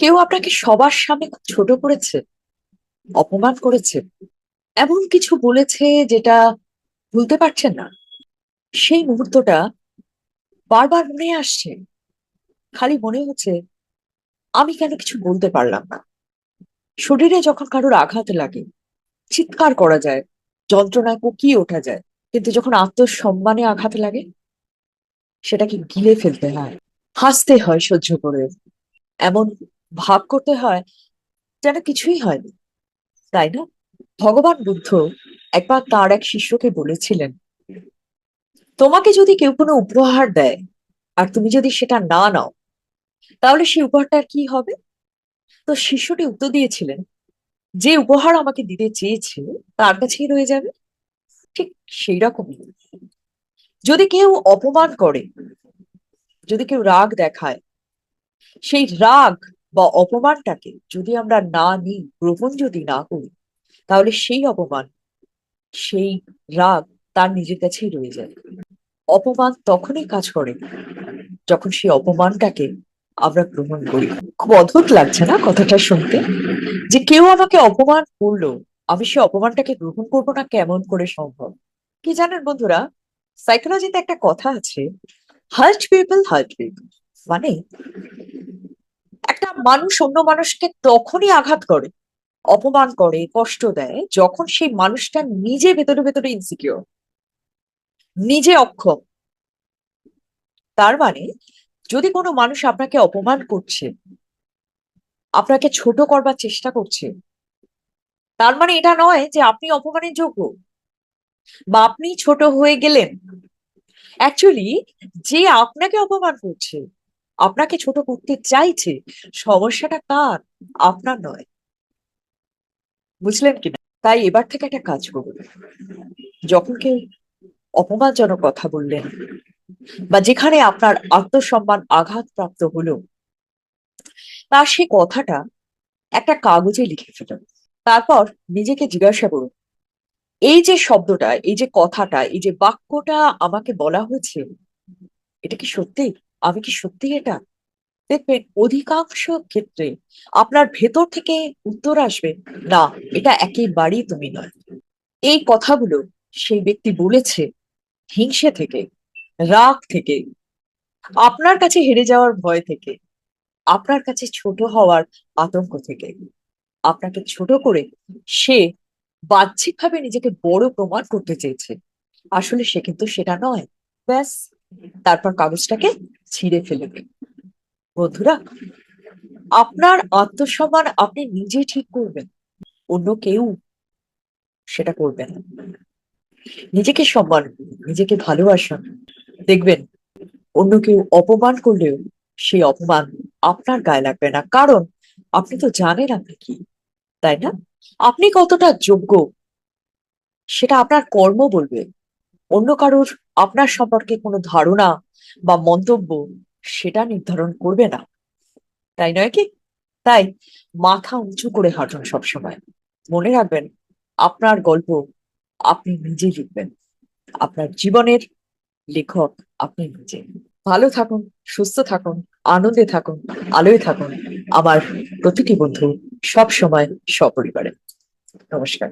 কেউ আপনাকে সবার সামনে খুব ছোট করেছে, অপমান করেছে, এমন কিছু বলেছে যেটা ভুলতে পারছেন না। সেই মুহূর্তটা বারবার মনে আসছে। খালি মনে হচ্ছে, আমি কেন কিছু বলতে পারলাম না। শরীরে যখন কারোর আঘাত লাগে, চিৎকার করা যায়, যন্ত্রণায় কুকিয়ে ওঠা যায়। কিন্তু যখন আত্মসম্মানে আঘাত লাগে, সেটাকে গিলে ফেলতে হয়, হাসতে হয় সহ্য করে, এমন ভাব করতে হয় যেন কিছুই হয়নি, তাই না? ভগবান বুদ্ধ একবার তার এক শিষ্যকে বলেছিলেন, তোমাকে যদি কেউ কোনো উপহার দেয় আর তুমি যদি সেটা না নাও, তাহলে সেই উপহারটার কি হবে? তো শিষ্যটি উত্তর দিয়েছিলেন, যে উপহার আমাকে দিতে চেয়েছে তার কাছেই রয়ে যাবে। ঠিক সেই রকমই, যদি কেউ অপমান করে, যদি কেউ রাগ দেখায়, সেই রাগ বা অপমানটাকে যদি আমরা না নিই, গ্রহণ যদি না করি, তাহলে সেই অপমান, সেই রাগ তার নিজের কাছেই রয়ে যায়। অপমান তখনই কাজ করে যখন সেই অপমানটাকে আমরা গ্রহণ করি। খুব অদ্ভুত লাগছে না কথাটা শুনতে, যে কেউ আমাকে অপমান করলো, আমি সে অপমানটাকে গ্রহণ করবো না, কেমন করে সম্ভব? কি জানেন বন্ধুরা, সাইকোলজিতে একটা কথা আছে, হার্ট পিপল হার্ট পিপল। মানে একটা মানুষ অন্য মানুষকে তখনই আঘাত করে, অপমান করে, কষ্ট দেয়, যখন সেই মানুষটা নিজে ভেতরে ভেতরে ইনসিকিউর, নিজে অক্ষম। তার মানে যদি কোনো মানুষ আপনাকে অপমান করছে, আপনাকে ছোট করবার চেষ্টা করছে, তার মানে এটা নয় যে আপনি অপমানের যোগ্য বা আপনি ছোট হয়ে গেলেন। অ্যাকচুয়ালি যে আপনাকে অপমান করছে, আপনাকে ছোট করতে চাইছে, সমস্যাটা কার? আপনার নয়। বুঝলেন কিনা? তাই এবার থেকে একটা কাজ করুন, যখন কেউ অপমানজনক কথা বললেন বা যেখানে আপনার আত্মসম্মান আঘাতপ্রাপ্ত হলো, তার সে কথাটা একটা কাগজে লিখে ফেলুন। তারপর নিজেকে জিজ্ঞাসা করুন, এই যে শব্দটা, এই যে কথাটা, এই যে বাক্যটা আমাকে বলা হয়েছে, এটা কি সত্যি? আমি কি সত্যি এটা? দেখবেন অধিকাংশ ক্ষেত্রে আপনার ভেতর থেকে উত্তর আসবে, না, এটা একেবারেই তুমি নয়। এই কথাগুলো সেই ব্যক্তি বলেছে হিংসে থেকে, রাগ থেকে, আপনার কাছে হেরে যাওয়ার ভয় থেকে, আপনার কাছে ছোট হওয়ার আতঙ্ক থেকে। আপনাকে ছোট করে সে বাহ্যিকভাবে নিজেকে বড় প্রমাণ করতে চেয়েছে, আসলে সে কিন্তু সেটা নয়। ব্যাস, তারপর কাগজটাকে ছিঁড়ে ফেলে দিন। বন্ধুরা, আপনার আত্মসম্মান আপনি নিজে ঠিক করবেন, অন্য কেউ সেটা করবে না। নিজেকে সম্মান করুন, নিজেকে ভালোবাসুন। দেখবেন অন্য কেউ অপমান করলেও সেই অপমান আপনার গায়ে লাগবে না, কারণ আপনি তো জানেন আপনি কি, তাই না? আপনি কতটা যোগ্য সেটা আপনার কর্ম বলবে, অন্য কারোর আপনার সম্পর্কে কোনো ধারণা বা মন্তব্য সেটা নির্ধারণ করবে না, তাই নয় কি? তাই মাথা উঁচু করে হাঁটুন সবসময়। মনে রাখবেন, আপনার গল্প আপনি নিজে লিখবেন, আপনার জীবনের লেখক আপনি নিজে। ভালো থাকুন, সুস্থ থাকুন, আনন্দে থাকুন, আলোয় থাকুন, আমার প্রতিটি বন্ধু, সব সময় সপরিবারে। নমস্কার।